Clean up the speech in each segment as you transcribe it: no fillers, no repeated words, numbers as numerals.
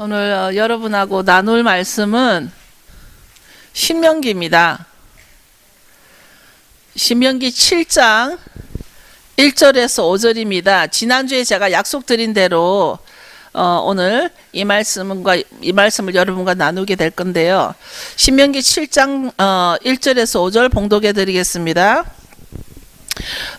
오늘 여러분하고 나눌 말씀은 신명기입니다. 신명기 7장 1절에서 5절입니다. 지난주에 제가 약속드린 대로 오늘 이 말씀을 여러분과 나누게 될 건데요. 신명기 7장 1절에서 5절 봉독해 드리겠습니다.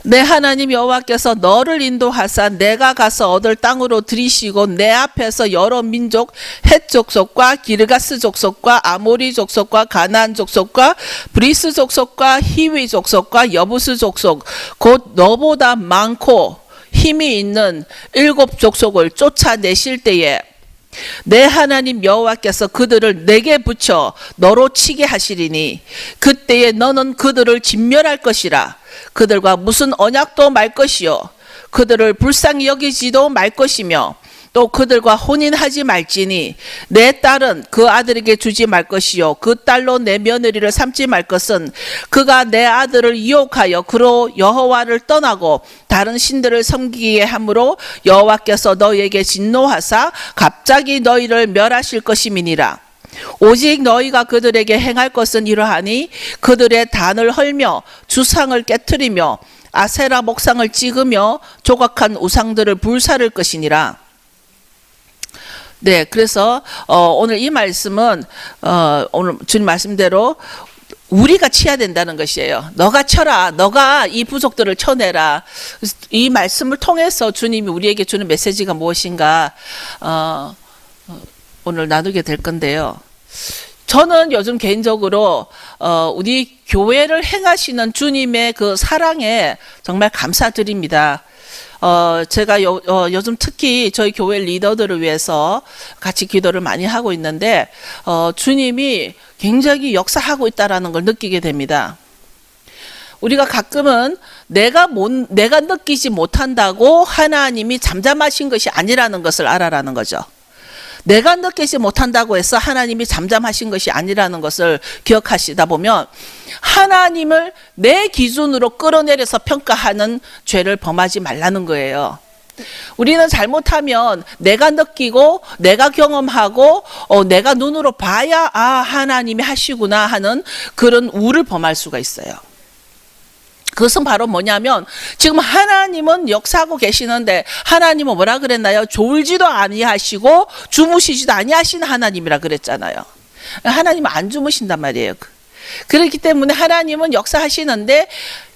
내 하나님 여호와께서 너를 인도하사 내가 가서 얻을 땅으로 들이시고 내 앞에서 여러 민족 헷 족속과 기르가스 족속과 아모리 족속과 가나안 족속과 브리스 족속과 히위 족속과 여부스 족속 곧 너보다 많고 힘이 있는 7 족속을 쫓아내실 때에 내 하나님 여호와께서 그들을 내게 붙여 너로 치게 하시리니 그때에 너는 그들을 진멸할 것이라. 그들과 무슨 언약도 말 것이요 그들을 불쌍히 여기지도 말 것이며 또 그들과 혼인하지 말지니 내 딸은 그 아들에게 주지 말 것이요 그 딸로 내 며느리를 삼지 말 것은 그가 내 아들을 유혹하여 그로 여호와를 떠나고 다른 신들을 섬기게 함으로 여호와께서 너희에게 진노하사 갑자기 너희를 멸하실 것임이니라. 오직 너희가 그들에게 행할 것은 이러하니 그들의 단을 헐며 주상을 깨트리며 아세라 목상을 찍으며 조각한 우상들을 불사를 것이니라. 네, 그래서 오늘 이 말씀은 오늘 주님 말씀대로 우리가 치야 된다는 것이에요. 너가 쳐라. 너가 이 부족들을 쳐내라. 이 말씀을 통해서 주님이 우리에게 주는 메시지가 무엇인가 오늘 나누게 될 건데요. 저는 요즘 개인적으로 우리 교회를 행하시는 주님의 그 사랑에 정말 감사드립니다. 제가 요즘 특히 저희 교회 리더들을 위해서 같이 기도를 많이 하고 있는데 주님이 굉장히 역사하고 있다라는 걸 느끼게 됩니다. 우리가 가끔은 내가 느끼지 못한다고 하나님이 잠잠하신 것이 아니라는 것을 알아라는 거죠. 내가 느끼지 못한다고 해서 하나님이 잠잠하신 것이 아니라는 것을 기억하시다 보면 하나님을 내 기준으로 끌어내려서 평가하는 죄를 범하지 말라는 거예요. 우리는 잘못하면 내가 느끼고 내가 경험하고 내가 눈으로 봐야 하나님이 하시구나 하는 그런 우를 범할 수가 있어요. 그것은 바로 뭐냐면 지금 하나님은 역사하고 계시는데 하나님은 뭐라 그랬나요? 졸지도 아니하시고 주무시지도 아니하시는 하나님이라 그랬잖아요. 하나님은 안 주무신단 말이에요. 그렇기 때문에 하나님은 역사하시는데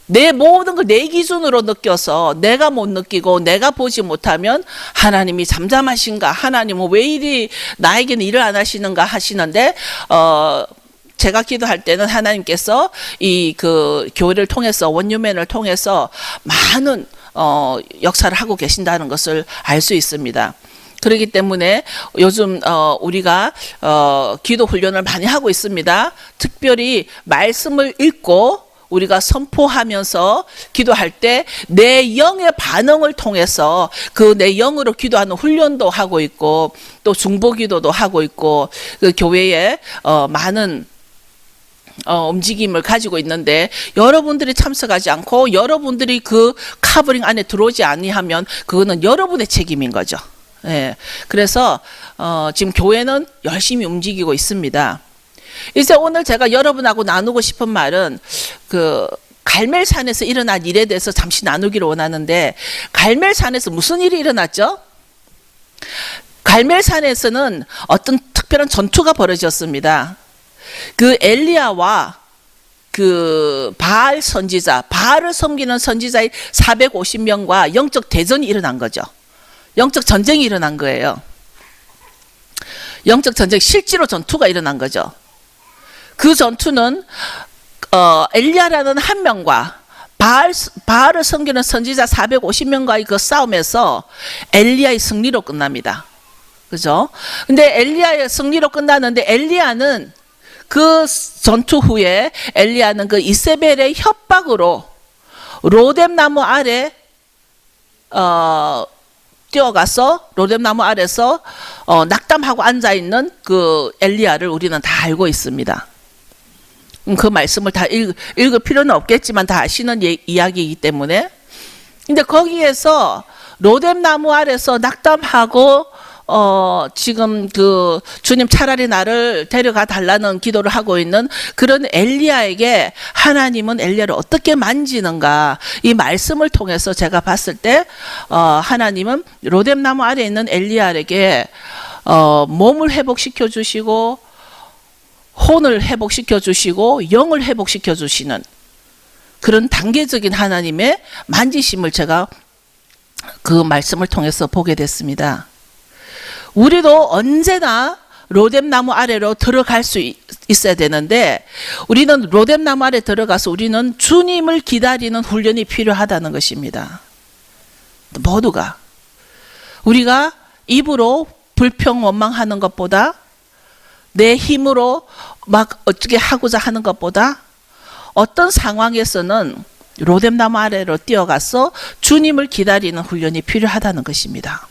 내 모든 걸 내 기준으로 느껴서 내가 못 느끼고 내가 보지 못하면 하나님이 잠잠하신가, 하나님은 왜 이리 나에게는 일을 안 하시는가 하시는데 제가 기도할 때는 하나님께서 이 그 교회를 통해서 원유맨을 통해서 많은 역사를 하고 계신다는 것을 알 수 있습니다. 그렇기 때문에 요즘 우리가 기도 훈련을 많이 하고 있습니다. 특별히 말씀을 읽고 우리가 선포하면서 기도할 때 내 영의 반응을 통해서 그 내 영으로 기도하는 훈련도 하고 있고 또 중보기도도 하고 있고 그 교회에 많은 움직임을 가지고 있는데 여러분들이 참석하지 않고 여러분들이 그 카버링 안에 들어오지 아니하면 그거는 여러분의 책임인 거죠. 예. 그래서 지금 교회는 열심히 움직이고 있습니다. 이제 오늘 제가 여러분하고 나누고 싶은 말은 그 갈멜산에서 일어난 일에 대해서 잠시 나누기를 원하는데 갈멜산에서 무슨 일이 일어났죠? 갈멜산에서는 어떤 특별한 전투가 벌어졌습니다. 그 엘리야와 그 바알 선지자, 바알을 섬기는 선지자의 450명과 영적 대전이 일어난 거죠. 영적 전쟁이 일어난 거예요. 영적 전쟁, 실제로 전투가 일어난 거죠. 그 전투는 엘리야라는 한 명과 바알을 섬기는 선지자 450명과의 그 싸움에서 엘리야의 승리로 끝납니다. 그죠? 근데 엘리야의 승리로 끝나는데 엘리야는 그 전투 후에 엘리야는 그 이세벨의 협박으로 로뎀나무 아래 뛰어가서 로뎀나무 아래서 낙담하고 앉아있는 그 엘리야를 우리는 다 알고 있습니다. 그 말씀을 다 읽을 필요는 없겠지만 다 아시는 이야기이기 때문에 근데 거기에서 로뎀나무 아래서 낙담하고 지금 그 주님 차라리 나를 데려가 달라는 기도를 하고 있는 그런 엘리야에게 하나님은 엘리야를 어떻게 만지는가, 이 말씀을 통해서 제가 봤을 때 하나님은 로뎀나무 아래에 있는 엘리야에게 몸을 회복시켜 주시고 혼을 회복시켜 주시고 영을 회복시켜 주시는 그런 단계적인 하나님의 만지심을 제가 그 말씀을 통해서 보게 됐습니다. 우리도 언제나 로뎀나무 아래로 들어갈 수 있어야 되는데, 우리는 로뎀나무 아래 들어가서 우리는 주님을 기다리는 훈련이 필요하다는 것입니다. 모두가 우리가 입으로 불평 원망하는 것보다, 내 힘으로 막 어떻게 하고자 하는 것보다, 어떤 상황에서는 로뎀나무 아래로 뛰어가서 주님을 기다리는 훈련이 필요하다는 것입니다.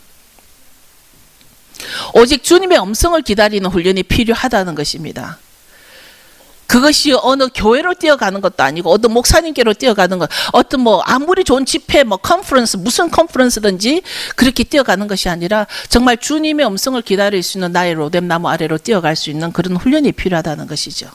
오직 주님의 음성을 기다리는 훈련이 필요하다는 것입니다. 그것이 어느 교회로 뛰어가는 것도 아니고 어떤 목사님께로 뛰어가는 것, 어떤 뭐 아무리 좋은 집회, 뭐 컨퍼런스, 무슨 컨퍼런스든지 그렇게 뛰어가는 것이 아니라 정말 주님의 음성을 기다릴 수 있는 나의 로뎀나무 아래로 뛰어갈 수 있는 그런 훈련이 필요하다는 것이죠.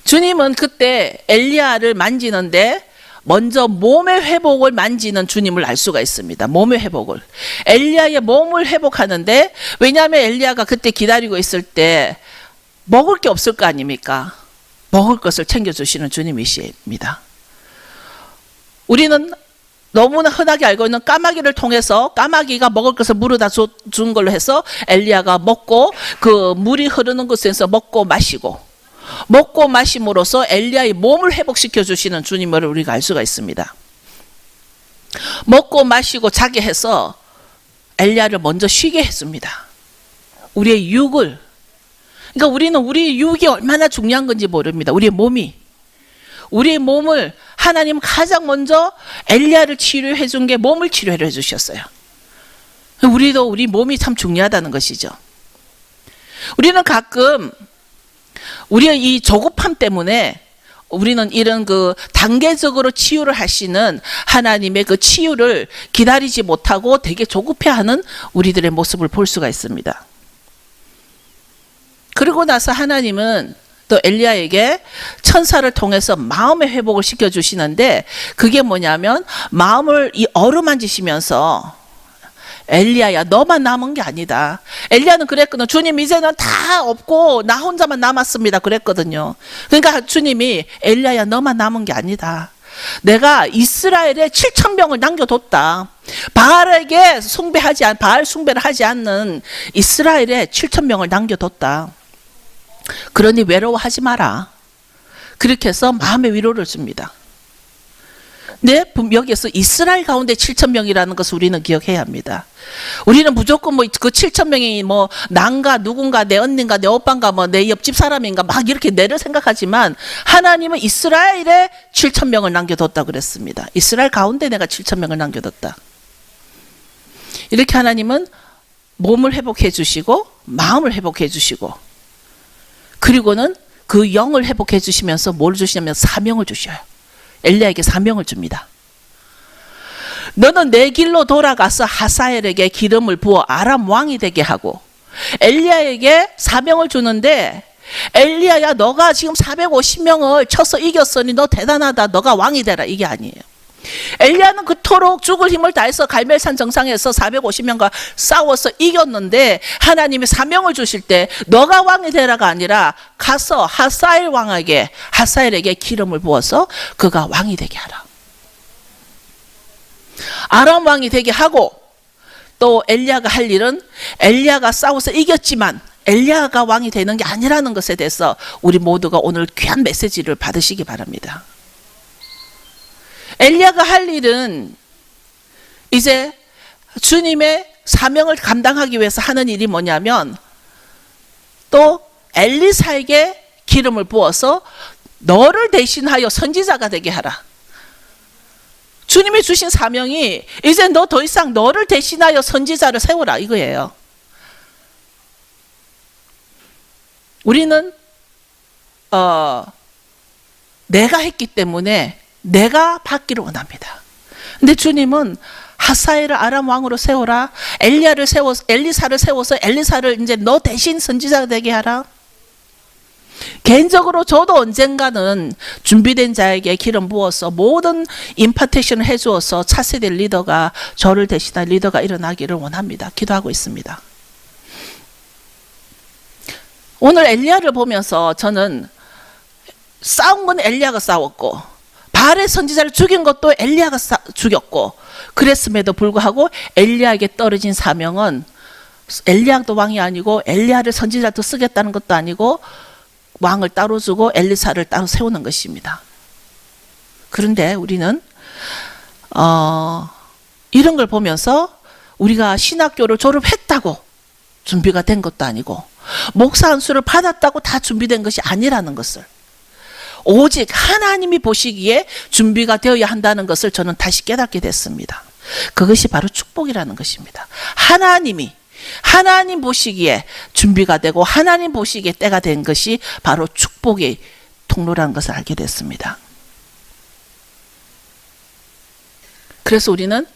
주님은 그때 엘리야를 만지는데 먼저 몸의 회복을 만지는 주님을 알 수가 있습니다. 몸의 회복을. 엘리야의 몸을 회복하는데, 왜냐하면 엘리야가 그때 기다리고 있을 때 먹을 게 없을 거 아닙니까? 먹을 것을 챙겨주시는 주님이십니다. 우리는 너무나 흔하게 알고 있는 까마귀를 통해서 까마귀가 먹을 것을 물어다 준 걸로 해서 엘리야가 먹고 그 물이 흐르는 곳에서 먹고 마심으로써 엘리야의 몸을 회복시켜 주시는 주님을 우리가 알 수가 있습니다. 먹고 마시고 자게 해서 엘리야를 먼저 쉬게 했습니다. 우리의 육을. 그러니까 우리는 우리의 육이 얼마나 중요한 건지 모릅니다. 우리의 몸을 하나님 가장 먼저 엘리야를 치료해 준 게 몸을 치료해 주셨어요. 우리도 우리 몸이 참 중요하다는 것이죠. 우리는 가끔 우리의 이 조급함 때문에 우리는 이런 그 단계적으로 치유를 하시는 하나님의 그 치유를 기다리지 못하고 되게 조급해하는 우리들의 모습을 볼 수가 있습니다. 그리고 나서 하나님은 또 엘리야에게 천사를 통해서 마음의 회복을 시켜주시는데, 그게 뭐냐면 마음을 이 어루만지시면서 엘리야야 너만 남은 게 아니다. 엘리야는 그랬거든요. 주님 이제는 다 없고 나 혼자만 남았습니다 그랬거든요. 그러니까 주님이 엘리야야 너만 남은 게 아니다. 내가 이스라엘에 7,000명을 남겨뒀다. 바알 숭배를 하지 않는 이스라엘에 7,000명을 남겨뒀다. 그러니 외로워하지 마라. 그렇게 해서 마음의 위로를 줍니다. 네, 여기에서 이스라엘 가운데 7,000명이라는 것을 우리는 기억해야 합니다. 우리는 무조건 뭐 그 7,000명이 뭐 난가 누군가 내 언니인가 내 오빠인가 뭐 내 옆집 사람인가 막 이렇게 내를 생각하지만, 하나님은 이스라엘에 7,000명을 남겨뒀다 그랬습니다. 이스라엘 가운데 내가 7,000명을 남겨뒀다. 이렇게 하나님은 몸을 회복해 주시고 마음을 회복해 주시고, 그리고는 그 영을 회복해 주시면서 뭘 주시냐면 사명을 주셔요. 엘리야에게 사명을 줍니다. 너는 내 길로 돌아가서 하사엘에게 기름을 부어 아람 왕이 되게 하고, 엘리야에게 사명을 주는데, 엘리야야 너가 지금 450명을 쳐서 이겼으니 너 대단하다, 너가 왕이 되라, 이게 아니에요. 엘리야는 그토록 죽을 힘을 다해서 갈멜산 정상에서 450명과 싸워서 이겼는데, 하나님이 사명을 주실 때 너가 왕이 되라가 아니라 가서 하사엘에게 기름을 부어서 그가 왕이 되게 하라. 아람 왕이 되게 하고, 또 엘리야가 할 일은 엘리야가 싸워서 이겼지만 엘리야가 왕이 되는 게 아니라는 것에 대해서 우리 모두가 오늘 귀한 메시지를 받으시기 바랍니다. 엘리야가 할 일은 이제 주님의 사명을 감당하기 위해서 하는 일이 뭐냐면, 또 엘리사에게 기름을 부어서 너를 대신하여 선지자가 되게 하라. 주님이 주신 사명이 이제 너 더 이상 너를 대신하여 선지자를 세우라, 이거예요. 우리는 내가 했기 때문에 내가 받기를 원합니다. 근데 주님은 하사엘을 아람 왕으로 세워라. 엘리사를 세워서 엘리사를 이제 너 대신 선지자가 되게 하라. 개인적으로 저도 언젠가는 준비된 자에게 기름 부어서 모든 임파테이션을 해주어서 차세대 리더가, 저를 대신한 리더가 일어나기를 원합니다. 기도하고 있습니다. 오늘 엘리야를 보면서 저는 싸운 건 엘리야가 싸웠고, 바알의 선지자를 죽인 것도 엘리야가 죽였고, 그랬음에도 불구하고 엘리야에게 떨어진 사명은 엘리야도 왕이 아니고 엘리야를 선지자로 쓰겠다는 것도 아니고 왕을 따로 주고 엘리사를 따로 세우는 것입니다. 그런데 우리는 이런 걸 보면서 우리가 신학교를 졸업했다고 준비가 된 것도 아니고 목사 안수를 받았다고 다 준비된 것이 아니라는 것을, 오직 하나님이 보시기에 준비가 되어야 한다는 것을 저는 다시 깨닫게 됐습니다. 그것이 바로 축복이라는 것입니다. 하나님 보시기에 준비가 되고 하나님 보시기에 때가 된 것이 바로 축복의 통로라는 것을 알게 됐습니다. 그래서 우리는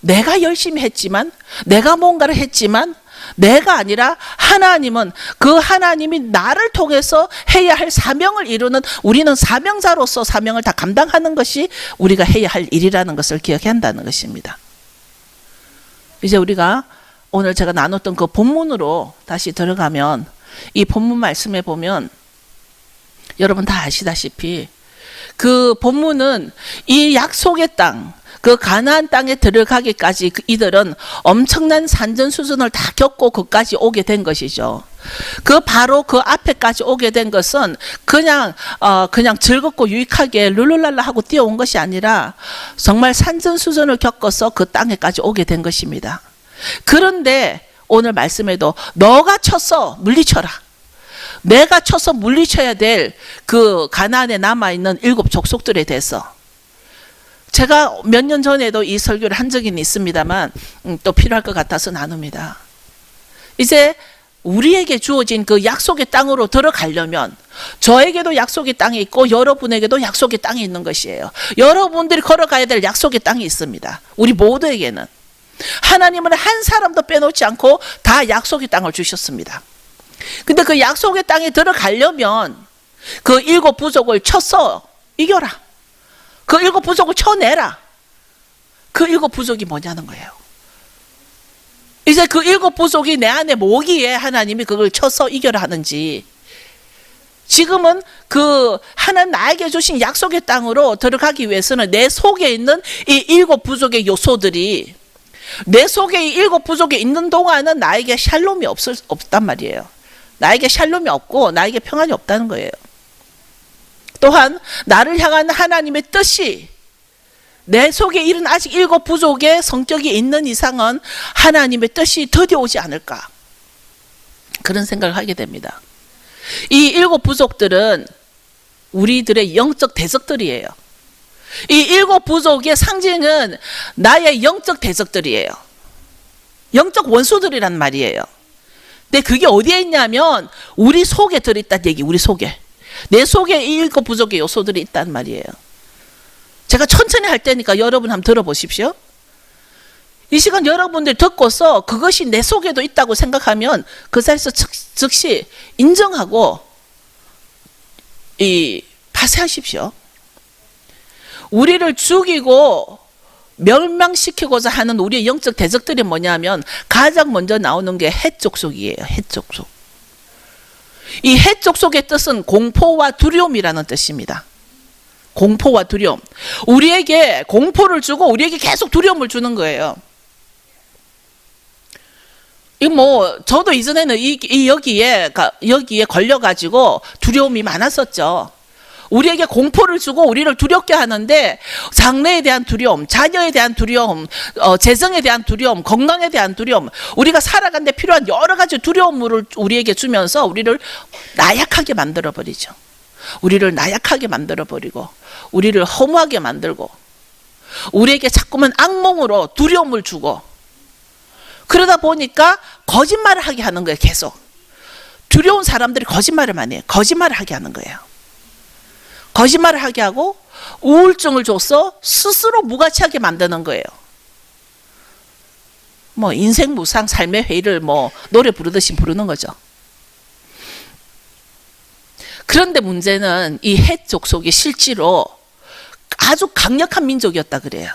내가 열심히 했지만, 내가 뭔가를 했지만, 내가 아니라 하나님은, 그 하나님이 나를 통해서 해야 할 사명을 이루는, 우리는 사명자로서 사명을 다 감당하는 것이 우리가 해야 할 일이라는 것을 기억해야 한다는 것입니다. 이제 우리가 오늘 제가 나눴던 그 본문으로 다시 들어가면, 이 본문 말씀에 보면 여러분 다 아시다시피 그 본문은 이 약속의 땅, 그 가나안 땅에 들어가기까지 이들은 엄청난 산전수전을 다 겪고 그까지 오게 된 것이죠. 바로 그 앞에까지 오게 된 것은 그냥 즐겁고 유익하게 룰루랄라 하고 뛰어온 것이 아니라 정말 산전수전을 겪어서 그 땅에까지 오게 된 것입니다. 그런데 오늘 말씀에도 너가 쳐서 물리쳐라. 내가 쳐서 물리쳐야 될 그 가나안에 남아있는 7 족속들에 대해서, 제가 몇 년 전에도 이 설교를 한 적이 있습니다만 또 필요할 것 같아서 나눕니다. 이제 우리에게 주어진 그 약속의 땅으로 들어가려면 저에게도 약속의 땅이 있고 여러분에게도 약속의 땅이 있는 것이에요. 여러분들이 걸어가야 될 약속의 땅이 있습니다. 우리 모두에게는. 하나님은 한 사람도 빼놓지 않고 다 약속의 땅을 주셨습니다. 근데 그 약속의 땅에 들어가려면 그 7 부족을 쳐서 이겨라. 그 7 부족을 쳐내라. 그 7 부족이 뭐냐는 거예요. 이제 그 7 부족이 내 안에 뭐기에 하나님이 그걸 쳐서 이겨라 하는지, 지금은 그 하나님 나에게 주신 약속의 땅으로 들어가기 위해서는 내 속에 있는 이 7 부족의 요소들이, 내 속에 이 7 부족이 있는 동안은 나에게 샬롬이 없단 말이에요. 나에게 샬롬이 없고 나에게 평안이 없다는 거예요. 또한 나를 향한 하나님의 뜻이 내 속에 이른 아직 7 부족의 성격이 있는 이상은 하나님의 뜻이 더디 오지 않을까, 그런 생각을 하게 됩니다. 이 7 부족들은 우리들의 영적 대적들이에요. 이 7 부족의 상징은 나의 영적 대적들이에요. 영적 원수들이란 말이에요. 근데 그게 어디에 있냐면 우리 속에 들어있다는 얘기. 우리 속에, 내 속에 이 7 부족의 요소들이 있단 말이에요. 제가 천천히 할 테니까 여러분 한번 들어보십시오. 이 시간 여러분들 듣고서 그것이 내 속에도 있다고 생각하면 그 자리에서 즉시 인정하고 파쇄하십시오. 우리를 죽이고 멸망시키고자 하는 우리의 영적 대적들이 뭐냐면 가장 먼저 나오는 게 헷족속이에요. 헷족속. 이 헷족속의 뜻은 공포와 두려움이라는 뜻입니다. 공포와 두려움. 우리에게 공포를 주고 우리에게 계속 두려움을 주는 거예요. 저도 이전에는 여기에 걸려가지고 두려움이 많았었죠. 우리에게 공포를 주고 우리를 두렵게 하는데, 장래에 대한 두려움, 자녀에 대한 두려움, 재정에 대한 두려움, 건강에 대한 두려움, 우리가 살아가는 데 필요한 여러 가지 두려움을 우리에게 주면서 우리를 나약하게 만들어버리죠. 우리를 나약하게 만들어버리고 우리를 허무하게 만들고 우리에게 자꾸만 악몽으로 두려움을 주고, 그러다 보니까 거짓말을 하게 하는 거예요. 계속 두려운 사람들이 거짓말을 많이 해요. 거짓말을 하게 하는 거예요. 거짓말을 하게 하고 우울증을 줘서 스스로 무가치하게 만드는 거예요. 뭐 인생 무상 삶의 회의를 뭐 노래 부르듯이 부르는 거죠. 그런데 문제는 이 헷 족속이 실제로 아주 강력한 민족이었다 그래요.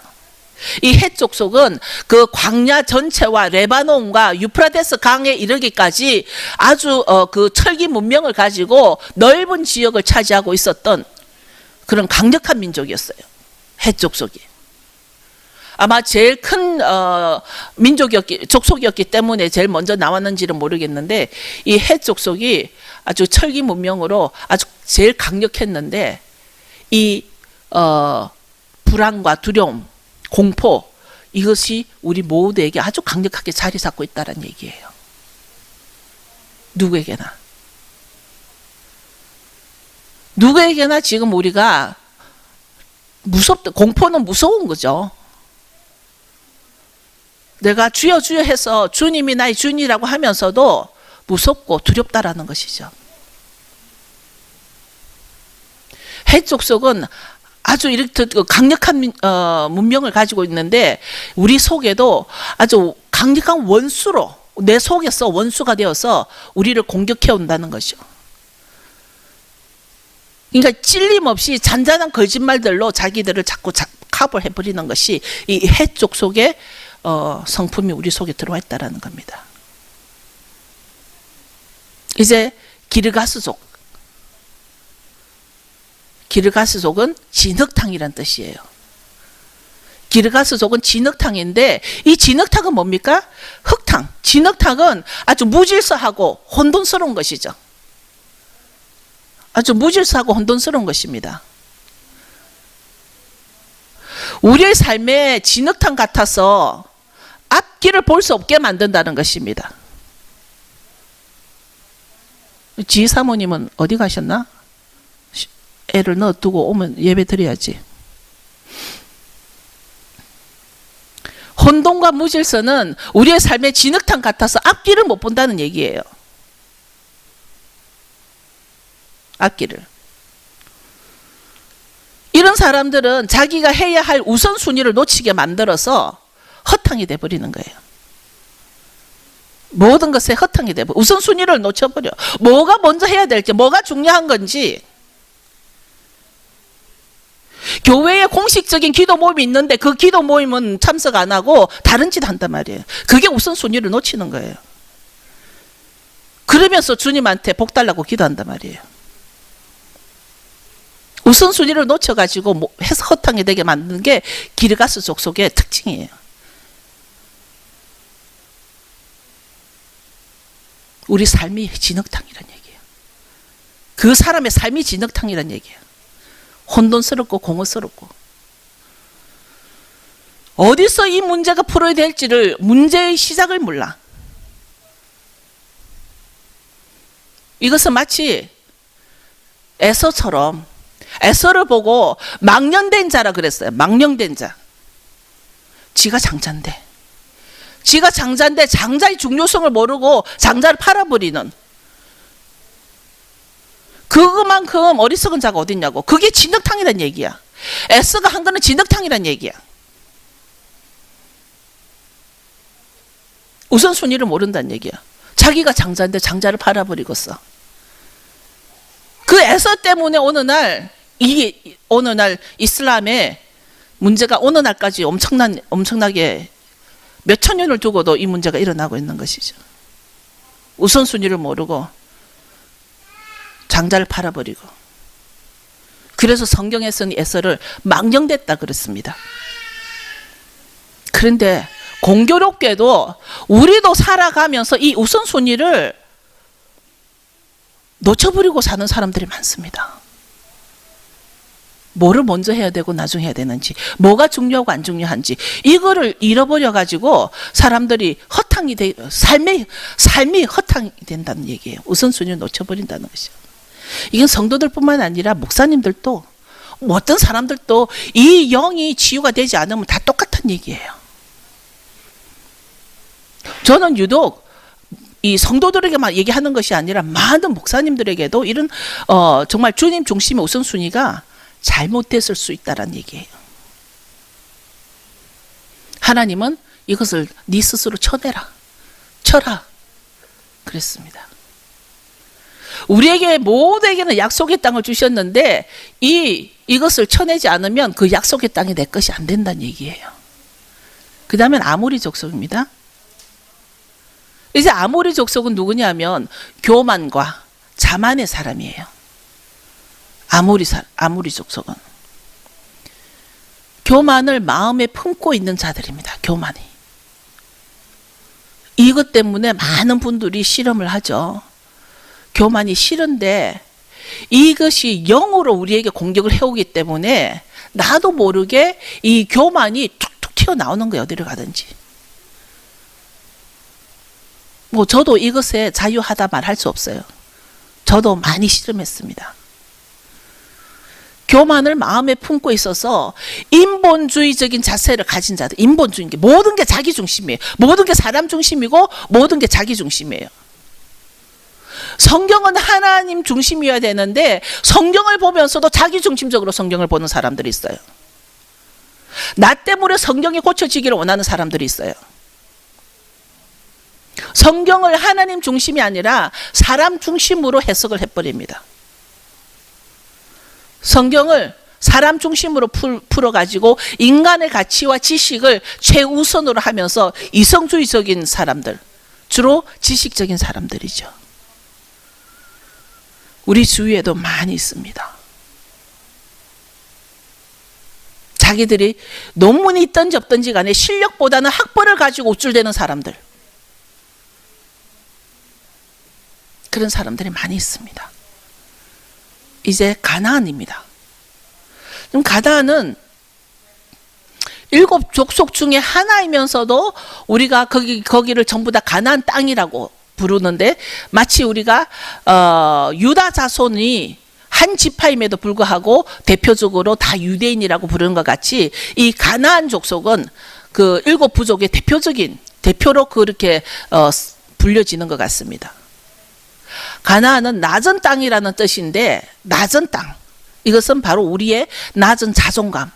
이 헷 족속은 그 광야 전체와 레바논과 유프라데스 강에 이르기까지 아주 그 철기 문명을 가지고 넓은 지역을 차지하고 있었던 그런 강력한 민족이었어요. 헷 족속이. 아마 제일 큰 족속이었기 때문에 제일 먼저 나왔는지는 모르겠는데 이 헷 족속이 아주 철기 문명으로 아주 제일 강력했는데 이 불안과 두려움, 공포 이것이 우리 모두에게 아주 강력하게 자리 잡고 있다는 얘기예요. 누구에게나 지금 우리가 공포는 무서운 거죠. 내가 주여 주여 해서 주님이 나의 주인이라고 하면서도 무섭고 두렵다라는 것이죠. 헷 족속은 아주 이렇게 강력한 문명을 가지고 있는데 우리 속에도 아주 강력한 원수로 내 속에서 원수가 되어서 우리를 공격해 온다는 것이죠. 그러니까 찔림없이 잔잔한 거짓말들로 자기들을 자꾸 카버해 버리는 것이 이 헷 족속의 성품이 우리 속에 들어와 있다라는 겁니다. 이제 기르가스족. 기르가스족은 진흙탕이란 뜻이에요. 기르가스족은 진흙탕인데 이 진흙탕은 뭡니까? 흙탕. 진흙탕은 아주 무질서하고 혼돈스러운 것이죠. 아주 무질서하고 혼돈스러운 것입니다. 우리의 삶에 진흙탕 같아서 앞길을 볼 수 없게 만든다는 것입니다. 지희 사모님은 어디 가셨나? 애를 넣어두고 오면 예배 드려야지. 혼돈과 무질서는 우리의 삶의 진흙탕 같아서 앞길을 못 본다는 얘기예요. 앞길을. 이런 사람들은 자기가 해야 할 우선순위를 놓치게 만들어서 허탕이 돼버리는 거예요. 모든 것에 허탕이 돼버려. 우선순위를 놓쳐버려. 뭐가 먼저 해야 될지, 뭐가 중요한 건지. 교회에 공식적인 기도 모임이 있는데 그 기도 모임은 참석 안 하고 다른 짓 한단 말이에요. 그게 우선순위를 놓치는 거예요. 그러면서 주님한테 복 달라고 기도한단 말이에요. 우선순위를 놓쳐가지고 해서 허탕이 되게 만드는 게 기르가스 족속의 특징이에요. 우리 삶이 진흙탕이란 얘기예요. 그 사람의 삶이 진흙탕이란 얘기예요. 혼돈스럽고 공허스럽고 어디서 이 문제가 풀어야 될지를 문제의 시작을 몰라. 이것은 마치 에서처럼 에서를 보고 망령된 자라 그랬어요. 망령된 자. 지가 장자인데 장자의 중요성을 모르고 장자를 팔아버리는 그만큼 어리석은 자가 어딨냐고. 그게 진흙탕이란 얘기야. 에서가 한 거는 진흙탕이란 얘기야. 우선순위를 모른다는 얘기야. 자기가 장자인데 장자를 팔아버리고서. 그 에서 때문에 어느 날 이슬람의 문제가 어느 날까지 엄청나게 몇천 년을 두고도 이 문제가 일어나고 있는 것이죠. 우선순위를 모르고 장자를 팔아버리고. 그래서 성경에서는 에서를 망령됐다 그랬습니다. 그런데 공교롭게도 우리도 살아가면서 이 우선순위를 놓쳐버리고 사는 사람들이 많습니다. 뭐를 먼저 해야 되고 나중에 해야 되는지, 뭐가 중요하고 안 중요한지 이거를 잃어버려 가지고 사람들이 삶이 허탕이 된다는 얘기예요. 우선순위를 놓쳐버린다는 것이죠. 이건 성도들뿐만 아니라 목사님들도 어떤 사람들도 이 영이 치유가 되지 않으면 다 똑같은 얘기예요. 저는 유독 이 성도들에게만 얘기하는 것이 아니라 많은 목사님들에게도 이런 정말 주님 중심의 우선순위가 잘못됐을 수 있다는 얘기예요. 하나님은 이것을 네 스스로 쳐내라. 쳐라. 그랬습니다. 우리에게 모두에게는 약속의 땅을 주셨는데 이것을 쳐내지 않으면 그 약속의 땅이 내 것이 안 된다는 얘기예요. 그 다음엔 아모리 족속입니다. 이제 아모리 족속은 누구냐면 교만과 자만의 사람이에요. 아모리 족속은 교만을 마음에 품고 있는 자들입니다. 교만이. 이것 때문에 많은 분들이 실험을 하죠. 교만이 싫은데 이것이 영으로 우리에게 공격을 해오기 때문에 나도 모르게 이 교만이 툭툭 튀어나오는 거예요. 어디를 가든지. 뭐 저도 이것에 자유하다 말할 수 없어요. 저도 많이 실험했습니다. 교만을 마음에 품고 있어서 인본주의적인 자세를 가진 자들, 인본주의인 게 모든 게 자기 중심이에요. 모든 게 사람 중심이고 모든 게 자기 중심이에요. 성경은 하나님 중심이어야 되는데 성경을 보면서도 자기 중심적으로 성경을 보는 사람들이 있어요. 나 때문에 성경이 고쳐지기를 원하는 사람들이 있어요. 성경을 하나님 중심이 아니라 사람 중심으로 해석을 해버립니다. 성경을 사람 중심으로 풀어가지고 인간의 가치와 지식을 최우선으로 하면서 이성주의적인 사람들, 주로 지식적인 사람들이죠. 우리 주위에도 많이 있습니다. 자기들이 논문이 있든지 없든지 간에 실력보다는 학벌을 가지고 우쭐대는 사람들, 그런 사람들이 많이 있습니다. 이제 가나안입니다. 그럼 가나안은 7 족속 중에 하나이면서도 우리가 거기를 전부 다 가나안 땅이라고 부르는데, 마치 우리가 유다 자손이 한 지파임에도 불구하고 대표적으로 다 유대인이라고 부르는 것 같이 이 가나안 족속은 그 7 부족의 대표로 그렇게 불려지는 것 같습니다. 가나안은 낮은 땅이라는 뜻인데, 낮은 땅, 이것은 바로 우리의 낮은 자존감,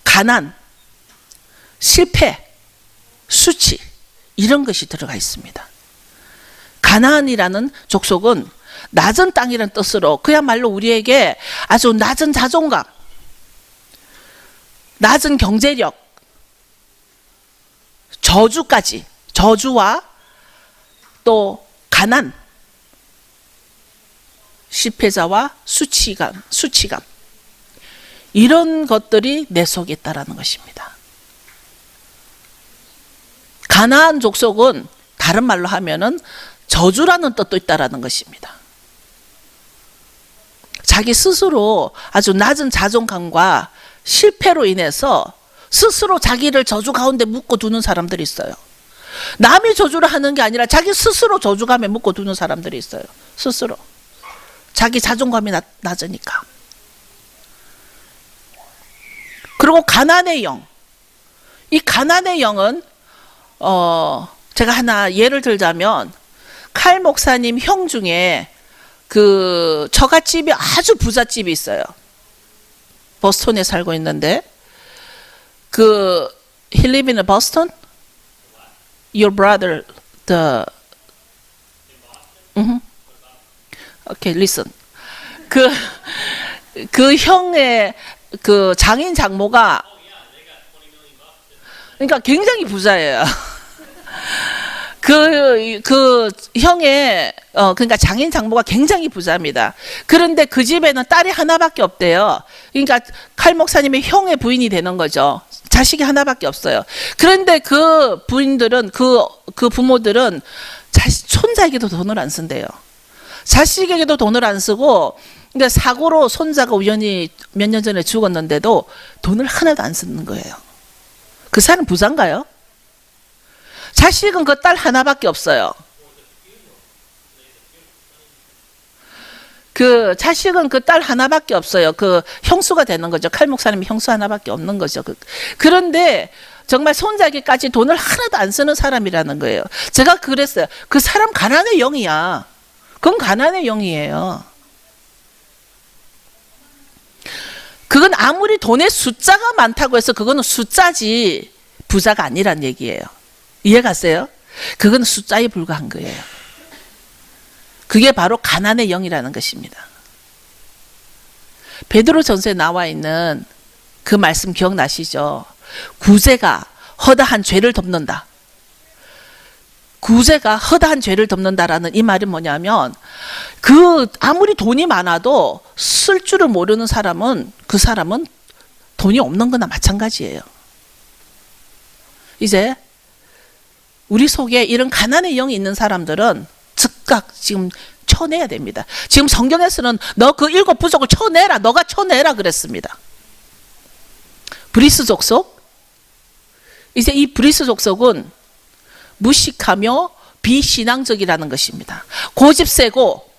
가난, 실패, 수치, 이런 것이 들어가 있습니다. 가나안이라는 족속은 낮은 땅이라는 뜻으로 그야말로 우리에게 아주 낮은 자존감, 낮은 경제력, 저주까지, 저주와 또 가난, 실패자와 수치감, 이런 것들이 내 속에 있다라는 것입니다. 가나안 족속은 다른 말로 하면은 저주라는 뜻도 있다라는 것입니다. 자기 스스로 아주 낮은 자존감과 실패로 인해서 스스로 자기를 저주 가운데 묶어 두는 사람들이 있어요. 남이 저주를 하는 게 아니라 자기 스스로 저주감에 묶어 두는 사람들이 있어요. 스스로. 자기 자존감이 낮으니까. 그리고 가난의 영. 이 가난의 영은 제가 하나 예를 들자면, 칼 목사님 형 중에 그 처갓집이 아주 부잣집이 있어요. 보스턴에 살고 있는데, he live in Boston? Your brother, Okay, listen. 그 형의 그 장인 장모가, 그러니까 굉장히 부자예요. 그 형의 그러니까 장인 장모가 굉장히 부자입니다. 그런데 그 집에는 딸이 하나밖에 없대요. 그러니까 칼 목사님의 형의 부인이 되는 거죠. 자식이 하나밖에 없어요. 그런데 그 부인들은 그 부모들은 손자에게도 돈을 안 쓴대요. 자식에게도 돈을 안 쓰고, 그러니까 사고로 손자가 우연히 몇 년 전에 죽었는데도 돈을 하나도 안 쓰는 거예요. 그 사람 부자인가요? 자식은 그 딸 하나밖에 없어요. 그 자식은 그 딸 하나밖에 없어요. 그 형수가 되는 거죠. 칼 목사님이 형수 하나밖에 없는 거죠. 그런데 정말 손자에게까지 돈을 하나도 안 쓰는 사람이라는 거예요. 제가 그랬어요. 그 사람 가난의 영이야. 그건 가난의 영이에요. 그건 아무리 돈의 숫자가 많다고 해서 그거는 숫자지 부자가 아니란 얘기예요. 이해 갔어요? 그건 숫자에 불과한 거예요. 그게 바로 가난의 영이라는 것입니다. 베드로전서에 나와 있는 그 말씀 기억나시죠? 구제가 허다한 죄를 덮는다. 구제가 허다한 죄를 덮는다라는 이 말이 뭐냐면, 아무리 돈이 많아도 쓸 줄을 모르는 사람은, 그 사람은 돈이 없는 거나 마찬가지예요. 이제 우리 속에 이런 가난의 영이 있는 사람들은 즉각 지금 쳐내야 됩니다. 지금 성경에서는 너 그 7 부족을 쳐내라, 너가 쳐내라 그랬습니다. 브리스 족속, 이제 이 브리스 족속은 무식하며 비신앙적이라는 것입니다. 고집 세고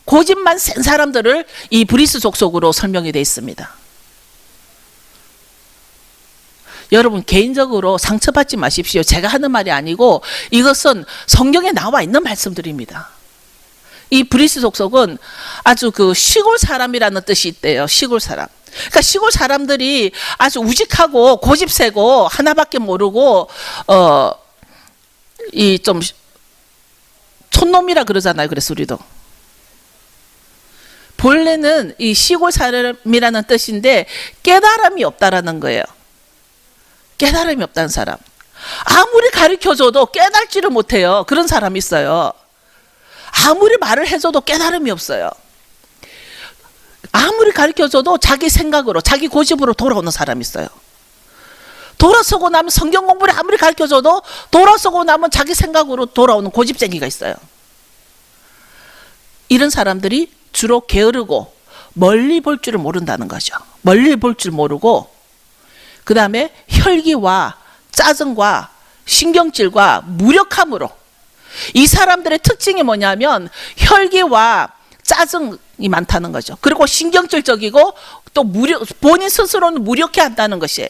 고집만 센 사람들을 이 브리스 족속으로 설명이 되어 있습니다. 여러분, 개인적으로 상처받지 마십시오. 제가 하는 말이 아니고 이것은 성경에 나와 있는 말씀들입니다. 이 브리스 족속은 아주 그 시골 사람이라는 뜻이 있대요. 시골 사람. 그러니까 시골 사람들이 아주 우직하고 고집 세고 하나밖에 모르고 이 좀 촌놈이라 그러잖아요. 그래서 우리도 본래는 이 시골 사람이라는 뜻인데 깨달음이 없다라는 거예요. 깨달음이 없다는 사람. 아무리 가르쳐줘도 깨달지를 못해요. 그런 사람이 있어요. 아무리 말을 해줘도 깨달음이 없어요. 아무리 가르쳐줘도 자기 생각으로, 자기 고집으로 돌아오는 사람이 있어요. 돌아서고 나면 성경 공부를 아무리 가르쳐줘도 돌아서고 나면 자기 생각으로 돌아오는 고집쟁이가 있어요. 이런 사람들이 주로 게으르고 멀리 볼 줄을 모른다는 거죠. 멀리 볼 줄 모르고, 그 다음에 혈기와 짜증과 신경질과 무력함으로, 이 사람들의 특징이 뭐냐면 혈기와 짜증이 많다는 거죠. 그리고 신경질적이고 또 본인 스스로는 무력해 한다는 것이에요.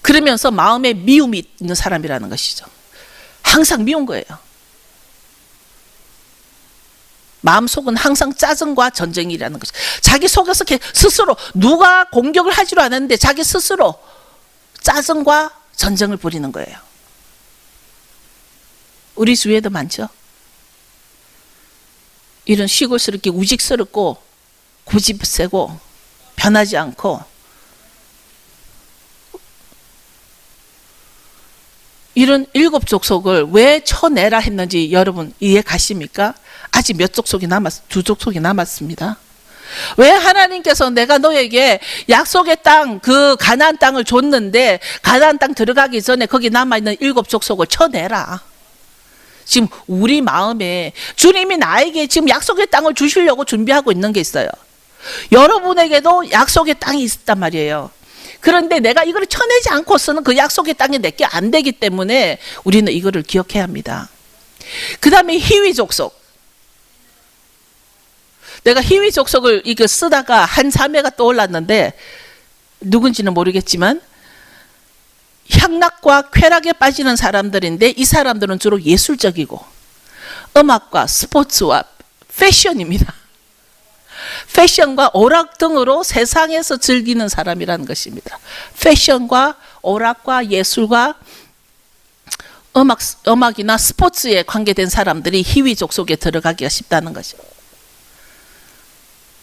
그러면서 마음에 미움이 있는 사람이라는 것이죠. 항상 미운 거예요. 마음속은 항상 짜증과 전쟁이라는 거죠. 자기 속에서 스스로 누가 공격을 하지도 않았는데 자기 스스로 짜증과 전쟁을 벌이는 거예요. 우리 주위에도 많죠. 이런 시골스럽게 우직스럽고 고집 세고 변하지 않고, 이런 7 족속을 왜 쳐내라 했는지 여러분 이해 가십니까? 아직 몇 족속이 2 족속이 남았습니다. 왜 하나님께서 내가 너에게 약속의 땅, 그 가나안 땅을 줬는데 가나안 땅 들어가기 전에 거기 남아있는 7 족속을 쳐내라. 지금 우리 마음에 주님이 나에게 지금 약속의 땅을 주시려고 준비하고 있는 게 있어요. 여러분에게도 약속의 땅이 있단 말이에요. 그런데 내가 이걸 쳐내지 않고서는 그 약속의 땅이 내게 안 되기 때문에 우리는 이거를 기억해야 합니다. 그 다음에 히위 족속. 내가 히위 족속을 이거 쓰다가 한 자매가 떠올랐는데 누군지는 모르겠지만 향락과 쾌락에 빠지는 사람들인데, 이 사람들은 주로 예술적이고 음악과 스포츠와 패션입니다. 패션과 오락 등으로 세상에서 즐기는 사람이라는 것입니다. 패션과 오락과 예술과 음악이나 스포츠에 관계된 사람들이 히위 족속에 들어가기가 쉽다는 거죠.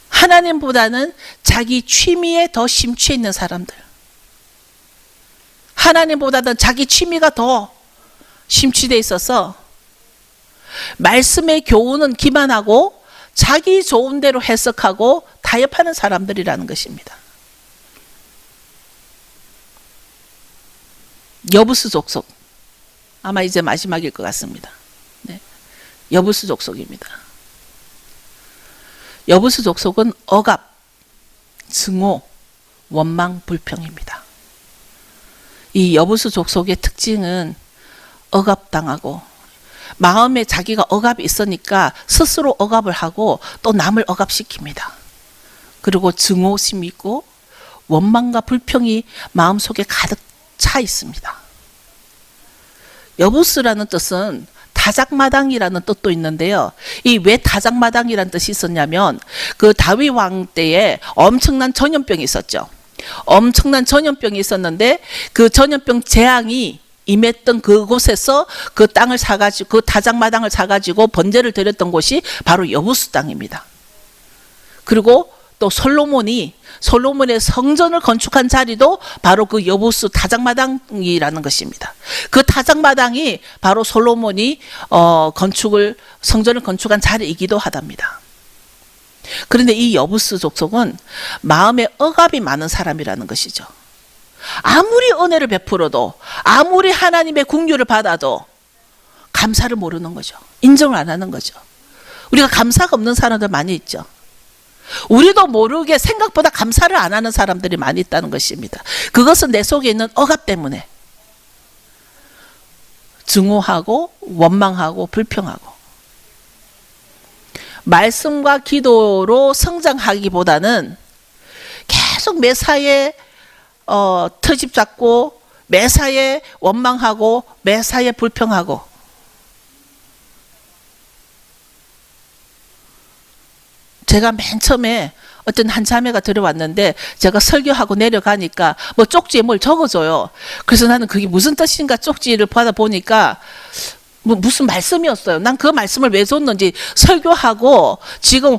하나님보다는 자기 취미에 더 심취해 있는 사람들, 하나님보다는 자기 취미가 더 심취되어 있어서 말씀의 교훈은 기만하고 자기 좋은 대로 해석하고 타협하는 사람들이라는 것입니다. 여부스 족속, 아마 이제 마지막일 것 같습니다. 네. 여부스 족속입니다. 여부스 족속은 억압, 증오, 원망, 불평입니다. 이 여부스 족속의 특징은 억압당하고, 마음에 자기가 억압이 있으니까 스스로 억압을 하고 또 남을 억압시킵니다. 그리고 증오심이 있고 원망과 불평이 마음속에 가득 차 있습니다. 여부스라는 뜻은 타작마당이라는 뜻도 있는데요. 이 왜 타작마당이라는 뜻이 있었냐면 그 다윗 왕 때에 엄청난 전염병이 있었죠. 엄청난 전염병이 있었는데 그 전염병 재앙이 임했던 그곳에서 그 땅을 사가지고 그 타작마당을 사가지고 번제를 드렸던 곳이 바로 여부수 땅입니다. 그리고 또 솔로몬의 성전을 건축한 자리도 바로 그 여부수 타작마당이라는 것입니다. 그 타작마당이 바로 솔로몬이 성전을 건축한 자리이기도 하답니다. 그런데 이 여부수 족속은 마음에 억압이 많은 사람이라는 것이죠. 아무리 은혜를 베풀어도 아무리 하나님의 긍휼을 받아도 감사를 모르는 거죠. 인정을 안 하는 거죠. 우리가 감사가 없는 사람들 많이 있죠. 우리도 모르게 생각보다 감사를 안 하는 사람들이 많이 있다는 것입니다. 그것은 내 속에 있는 억압 때문에 증오하고 원망하고 불평하고 말씀과 기도로 성장하기보다는 계속 매사에 트집 잡고 매사에 원망하고 매사에 불평하고 제가 맨 처음에 어떤 한 자매가 들어왔는데 제가 설교하고 내려가니까 뭐 쪽지에 뭘 적어줘요. 그래서 나는 그게 무슨 뜻인가 쪽지를 받아보니까 뭐 무슨 말씀이었어요. 난 그 말씀을 왜 줬는지 설교하고 지금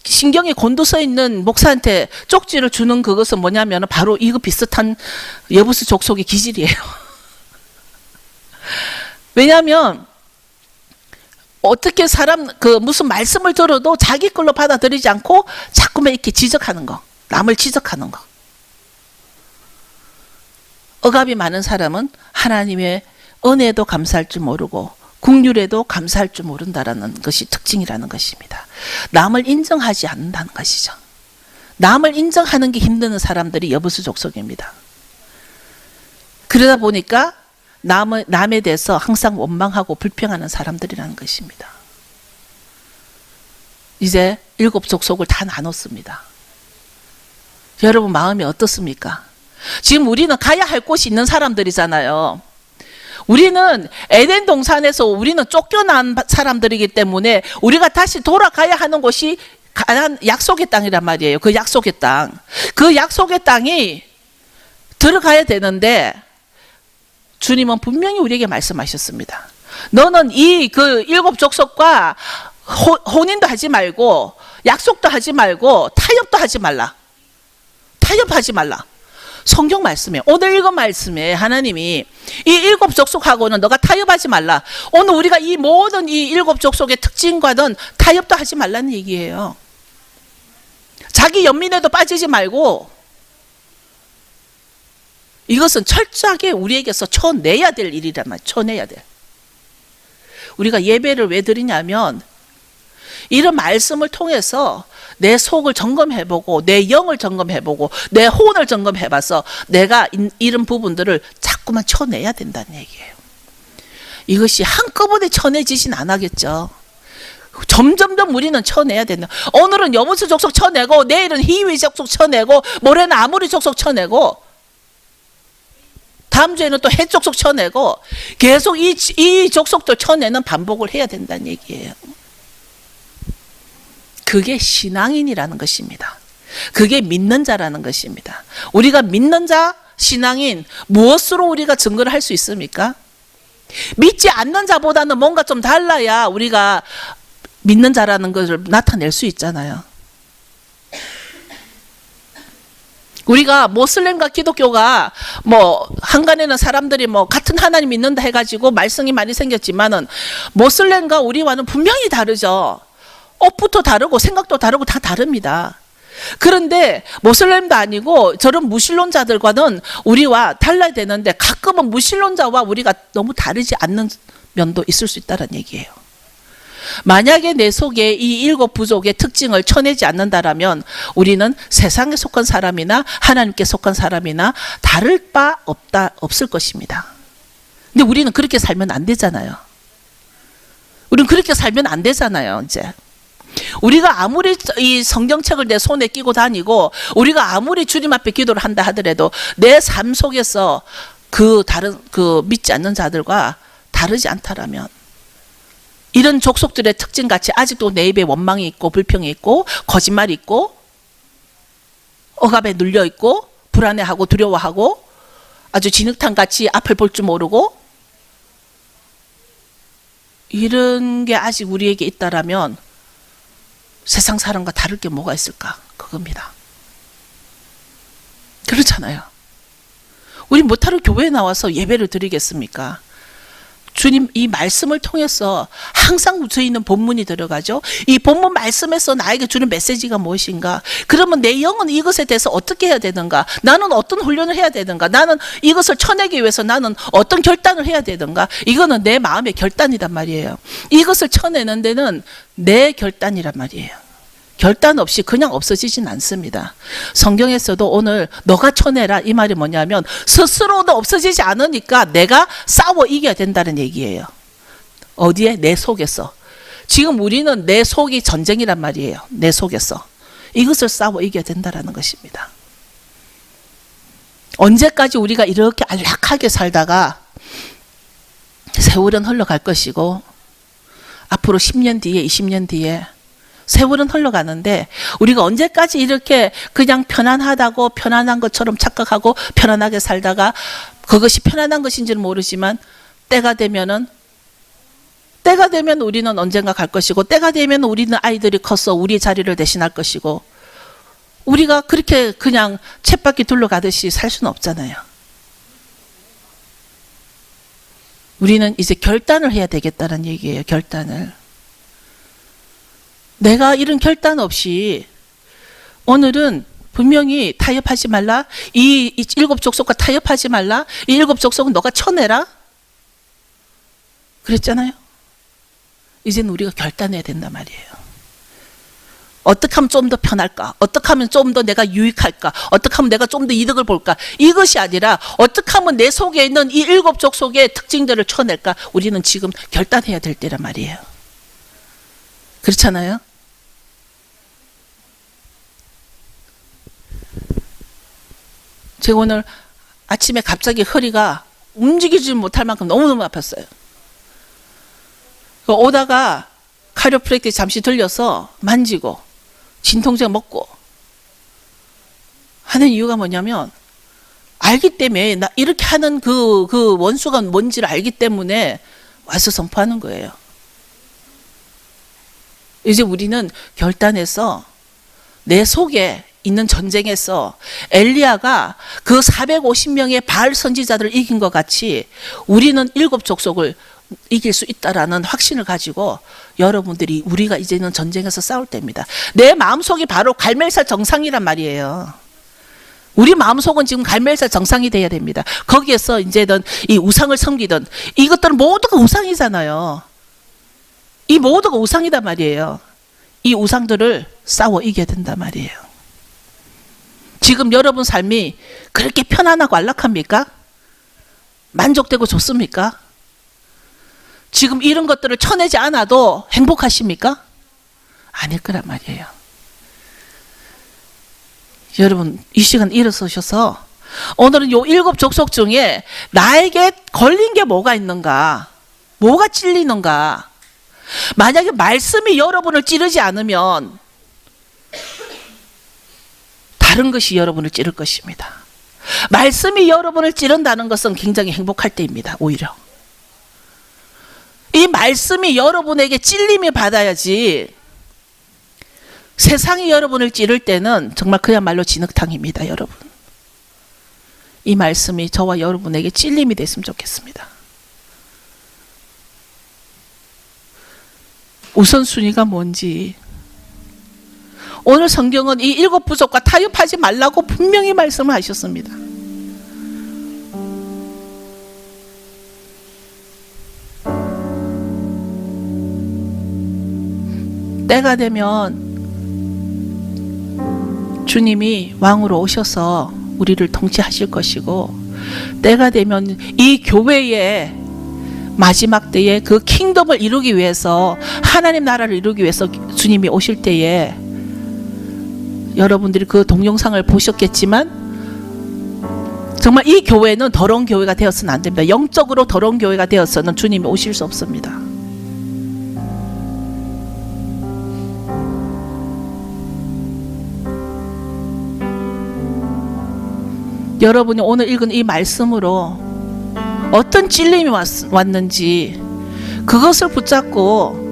신경이 곤두서 있는 목사한테 쪽지를 주는 그것은 뭐냐면 바로 이거 비슷한 여부수 족속의 기질이에요. 왜냐하면 어떻게 무슨 말씀을 들어도 자기 걸로 받아들이지 않고 자꾸만 이렇게 지적하는 거, 남을 지적하는 거. 억압이 많은 사람은 하나님의 은혜에도 감사할 줄 모르고 긍휼에도 감사할 줄 모른다라는 것이 특징이라는 것입니다. 남을 인정하지 않는다는 것이죠. 남을 인정하는 게 힘든 사람들이 여부수 족속입니다. 그러다 보니까 남에 대해서 항상 원망하고 불평하는 사람들이라는 것입니다. 이제 7 족속을 다 나눴습니다. 여러분 마음이 어떻습니까? 지금 우리는 가야 할 곳이 있는 사람들이잖아요. 우리는 에덴 동산에서 우리는 쫓겨난 사람들이기 때문에 우리가 다시 돌아가야 하는 곳이 약속의 땅이란 말이에요. 그 약속의 땅. 그 약속의 땅이 들어가야 되는데 주님은 분명히 우리에게 말씀하셨습니다. 너는 그 7 족속과 혼인도 하지 말고 약속도 하지 말고 타협도 하지 말라. 타협하지 말라. 성경 말씀에 오늘 읽은 말씀에 하나님이 이 7 족속하고는 너가 타협하지 말라. 오늘 우리가 이 모든 이 7 족속의 특징과는 타협도 하지 말라는 얘기예요. 자기 연민에도 빠지지 말고 이것은 철저하게 우리에게서 쳐내야 될 일이란 말이에요. 쳐내야 돼. 우리가 예배를 왜 드리냐면 이런 말씀을 통해서 내 속을 점검해보고 내 영을 점검해보고 내 혼을 점검해봐서 내가 이런 부분들을 자꾸만 쳐내야 된다는 얘기예요. 이것이 한꺼번에 쳐내지진 않겠죠. 점점점 우리는 쳐내야 된다. 오늘은 여부수 족속 쳐내고 내일은 히위 족속 쳐내고 모레는 아모리 족속 쳐내고 다음 주에는 또 헷 족속 쳐내고 계속 이 족속들 쳐내는 반복을 해야 된다는 얘기예요. 그게 신앙인이라는 것입니다. 그게 믿는 자라는 것입니다. 우리가 믿는 자, 신앙인 무엇으로 우리가 증거를 할 수 있습니까? 믿지 않는 자보다는 뭔가 좀 달라야 우리가 믿는 자라는 것을 나타낼 수 있잖아요. 우리가 모슬렘과 기독교가 한간에는 사람들이 같은 하나님 믿는다 해가지고 말썽이 많이 생겼지만은 모슬렘과 우리와는 분명히 다르죠. 옷부터 다르고 생각도 다르고 다 다릅니다. 그런데 모슬렘도 아니고 저런 무신론자들과는 우리와 달라야 되는데 가끔은 무신론자와 우리가 너무 다르지 않는 면도 있을 수 있다는 얘기예요. 만약에 내 속에 이 7 부족의 특징을 쳐내지 않는다라면 우리는 세상에 속한 사람이나 하나님께 속한 사람이나 다를 바 없을 것입니다. 근데 우리는 그렇게 살면 안 되잖아요. 우리는 그렇게 살면 안 되잖아요. 이제 우리가 아무리 이 성경책을 내 손에 끼고 다니고 우리가 아무리 주님 앞에 기도를 한다 하더라도 내 삶 속에서 그 믿지 않는 자들과 다르지 않다라면 이런 족속들의 특징같이 아직도 내 입에 원망이 있고 불평이 있고 거짓말이 있고 억압에 눌려 있고 불안해하고 두려워하고 아주 진흙탕같이 앞을 볼 줄 모르고 이런 게 아직 우리에게 있다라면 세상 사람과 다를 게 뭐가 있을까? 그겁니다. 그렇잖아요. 우리 못하러 교회에 나와서 예배를 드리겠습니까? 주님 이 말씀을 통해서 항상 저희는 본문이 들어가죠. 이 본문 말씀에서 나에게 주는 메시지가 무엇인가? 그러면 내 영은 이것에 대해서 어떻게 해야 되는가? 나는 어떤 훈련을 해야 되는가? 나는 이것을 쳐내기 위해서 나는 어떤 결단을 해야 되는가? 이거는 내 마음의 결단이란 말이에요. 이것을 쳐내는 데는 내 결단이란 말이에요. 결단 없이 그냥 없어지진 않습니다. 성경에서도 오늘 너가 쳐내라 이 말이 뭐냐면 스스로도 없어지지 않으니까 내가 싸워 이겨야 된다는 얘기예요. 어디에? 내 속에서. 지금 우리는 내 속이 전쟁이란 말이에요. 내 속에서. 이것을 싸워 이겨야 된다는 것입니다. 언제까지 우리가 이렇게 안락하게 살다가 세월은 흘러갈 것이고 앞으로 10년 뒤에 20년 뒤에 세월은 흘러가는데 우리가 언제까지 이렇게 그냥 편안하다고 편안한 것처럼 착각하고 편안하게 살다가 그것이 편안한 것인지는 모르지만 때가 되면 우리는 언젠가 갈 것이고 때가 되면 우리는 아이들이 커서 우리 자리를 대신할 것이고 우리가 그렇게 그냥 쳇바퀴 둘러가듯이 살 수는 없잖아요. 우리는 이제 결단을 해야 되겠다는 얘기예요. 결단을. 내가 이런 결단 없이 오늘은 분명히 타협하지 말라. 이 일곱 족속과 타협하지 말라. 이 일곱 족속은 너가 쳐내라. 그랬잖아요. 이제는 우리가 결단해야 된단 말이에요. 어떻게 하면 좀 더 편할까? 어떻게 하면 좀 더 내가 유익할까? 어떻게 하면 내가 좀 더 이득을 볼까? 이것이 아니라 어떻게 하면 내 속에 있는 이 일곱 족속의 특징들을 쳐낼까? 우리는 지금 결단해야 될 때란 말이에요. 그렇잖아요? 제가 오늘 아침에 갑자기 허리가 움직이지 못할 만큼 너무너무 아팠어요. 오다가 카이로프랙틱 잠시 들려서 만지고 진통제 먹고 하는 이유가 뭐냐면 알기 때문에 나 이렇게 하는 그 원수가 뭔지를 알기 때문에 와서 선포하는 거예요. 이제 우리는 결단해서 내 속에 있는 전쟁에서 엘리야가 그 450명의 바알 선지자들을 이긴 것 같이 우리는 일곱 족속을 이길 수 있다라는 확신을 가지고 여러분들이 우리가 이제는 전쟁에서 싸울 때입니다. 내 마음속이 바로 갈멜살 정상이란 말이에요. 우리 마음속은 지금 갈멜살 정상이 돼야 됩니다. 거기에서 이제는 이 우상을 섬기던 이것들은 모두가 우상이잖아요. 이 모두가 우상이단 말이에요. 이 우상들을 싸워 이겨야 된단 말이에요. 지금 여러분 삶이 그렇게 편안하고 안락합니까? 만족되고 좋습니까? 지금 이런 것들을 쳐내지 않아도 행복하십니까? 아닐 거란 말이에요. 여러분 이 시간 일어서셔서 오늘은 요 일곱 족속 중에 나에게 걸린 게 뭐가 있는가? 뭐가 찔리는가? 만약에 말씀이 여러분을 찌르지 않으면 다른 것이 여러분을 찌를 것입니다. 말씀이 여러분을 찌른다는 것은 굉장히 행복할 때입니다. 오히려 이 말씀이 여러분에게 찔림이 받아야지 세상이 여러분을 찌를 때는 정말 그야말로 진흙탕입니다. 여러분 이 말씀이 저와 여러분에게 찔림이 됐으면 좋겠습니다. 우선순위가 뭔지 오늘 성경은 이 일곱 부족과 타협하지 말라고 분명히 말씀을 하셨습니다. 때가 되면 주님이 왕으로 오셔서 우리를 통치하실 것이고 때가 되면 이 교회의 마지막 때에 그 킹덤을 이루기 위해서 하나님 나라를 이루기 위해서 주님이 오실 때에 여러분들이 그 동영상을 보셨겠지만 정말 이 교회는 더러운 교회가 되어서는 안 됩니다. 영적으로 더러운 교회가 되어서는 주님이 오실 수 없습니다. 여러분이 오늘 읽은 이 말씀으로 어떤 찔림이 왔는지 그것을 붙잡고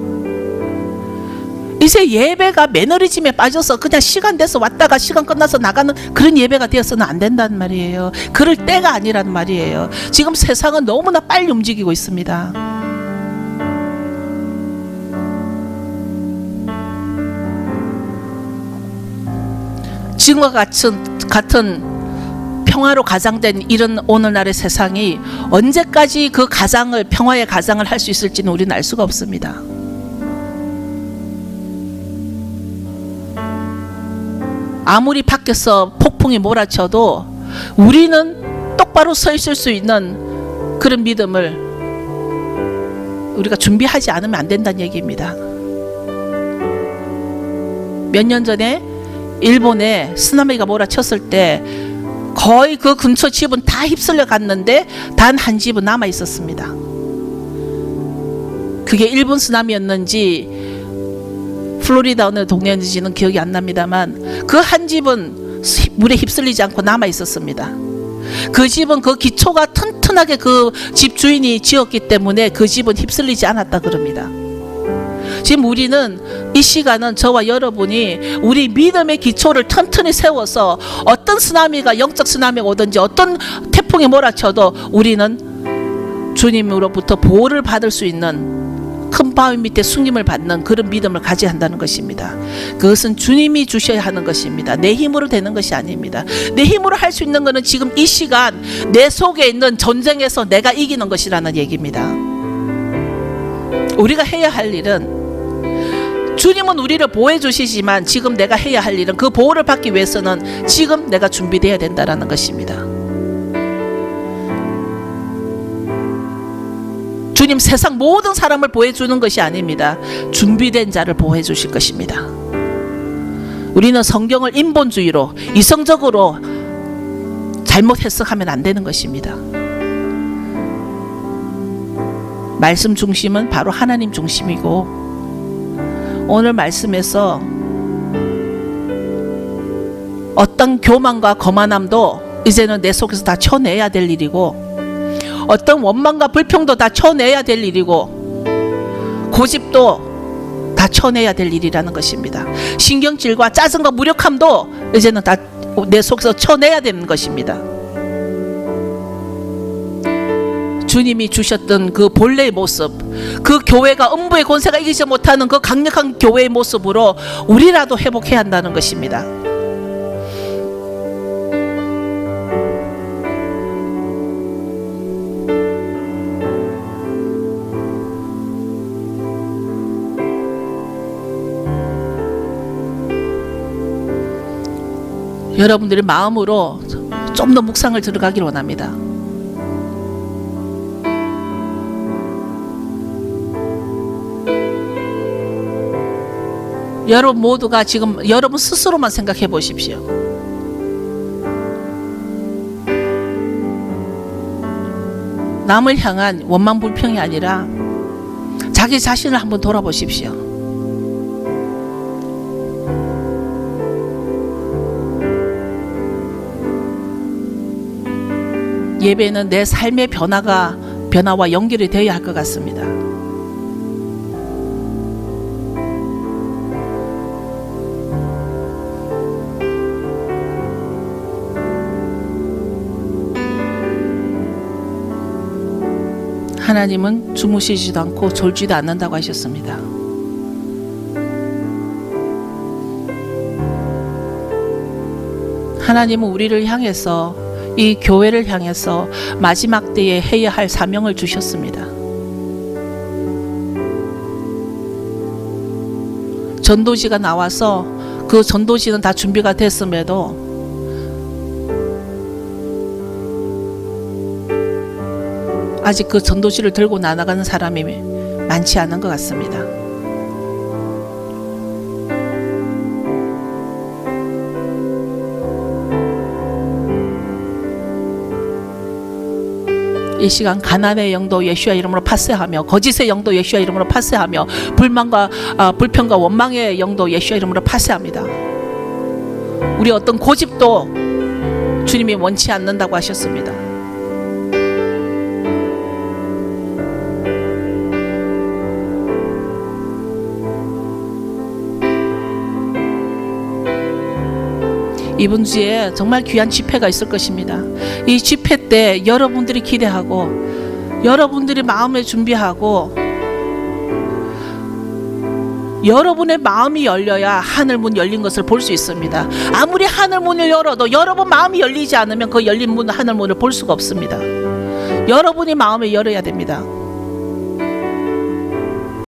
이제 예배가 매너리즘에 빠져서 그냥 시간 돼서 왔다가 시간 끝나서 나가는 그런 예배가 되어서는 안 된다는 말이에요. 그럴 때가 아니란 말이에요. 지금 세상은 너무나 빨리 움직이고 있습니다. 지금과 같은 평화로 가장된 이런 오늘날의 세상이 언제까지 그 가장을, 평화의 가장을 할 수 있을지는 우리는 알 수가 없습니다. 아무리 밖에서 폭풍이 몰아쳐도 우리는 똑바로 서 있을 수 있는 그런 믿음을 우리가 준비하지 않으면 안 된다는 얘기입니다. 몇 년 전에 일본에 쓰나미가 몰아쳤을 때 거의 그 근처 집은 다 휩쓸려 갔는데 단 한 집은 남아 있었습니다. 그게 일본 쓰나미였는지 플로리다 어느 동네였는지는 기억이 안 납니다만 그 한 집은 물에 휩쓸리지 않고 남아 있었습니다. 그 집은 그 기초가 튼튼하게 그 집 주인이 지었기 때문에 그 집은 휩쓸리지 않았다 그럽니다. 지금 우리는 이 시간은 저와 여러분이 우리 믿음의 기초를 튼튼히 세워서 어떤 쓰나미가, 영적 쓰나미가 오든지 어떤 태풍이 몰아쳐도 우리는 주님으로부터 보호를 받을 수 있는 큰 바위 밑에 숨김을 받는 그런 믿음을 가져야 한다는 것입니다. 그것은 주님이 주셔야 하는 것입니다. 내 힘으로 되는 것이 아닙니다. 내 힘으로 할 수 있는 것은 지금 이 시간 내 속에 있는 전쟁에서 내가 이기는 것이라는 얘기입니다. 우리가 해야 할 일은, 주님은 우리를 보호해 주시지만 지금 내가 해야 할 일은 그 보호를 받기 위해서는 지금 내가 준비되어야 된다는 것입니다. 주님 세상 모든 사람을 보호해 주는 것이 아닙니다. 준비된 자를 보호해 주실 것입니다. 우리는 성경을 인본주의로 이성적으로 잘못 해석하면 안 되는 것입니다. 말씀 중심은 바로 하나님 중심이고, 오늘 말씀에서 어떤 교만과 거만함도 이제는 내 속에서 다 쳐내야 될 일이고, 어떤 원망과 불평도 다 쳐내야 될 일이고, 고집도 다 쳐내야 될 일이라는 것입니다. 신경질과 짜증과 무력함도 이제는 다 내 속에서 쳐내야 되는 것입니다. 주님이 주셨던 그 본래의 모습, 그 교회가 음부의 권세가 이기지 못하는 그 강력한 교회의 모습으로 우리라도 회복해야 한다는 것입니다. 여러분들의 마음으로 좀 더 묵상을 들어가기를 원합니다. 여러분 모두가 지금 여러분 스스로만 생각해 보십시오. 남을 향한 원망 불평이 아니라 자기 자신을 한번 돌아보십시오. 예배는 내 삶의 변화와 연결이 되어야 할 것 같습니다. 하나님은 주무시지도 않고 졸지도 않는다고 하셨습니다. 하나님은 우리를 향해서, 이 교회를 향해서 마지막 때에 해야 할 사명을 주셨습니다. 전도지가 나와서 그 전도지는 다 준비가 됐음에도 아직 그 전도지를 들고 나아가는 사람이 많지 않은 것 같습니다. 이 시간 가난의 영도 예수의 이름으로 파쇄하며, 거짓의 영도 예수의 이름으로 파쇄하며, 불만과 불평과 원망의 영도 예수의 이름으로 파쇄합니다. 우리 어떤 고집도 주님이 원치 않는다고 하셨습니다. 이번 주에 정말 귀한 집회가 있을 것입니다. 이 집회 때 여러분들이 기대하고 여러분들이 마음에 준비하고 여러분의 마음이 열려야 하늘 문 열린 것을 볼 수 있습니다. 아무리 하늘 문을 열어도 여러분 마음이 열리지 않으면 그 열린 문 하늘 문을 볼 수가 없습니다. 여러분이 마음을 열어야 됩니다.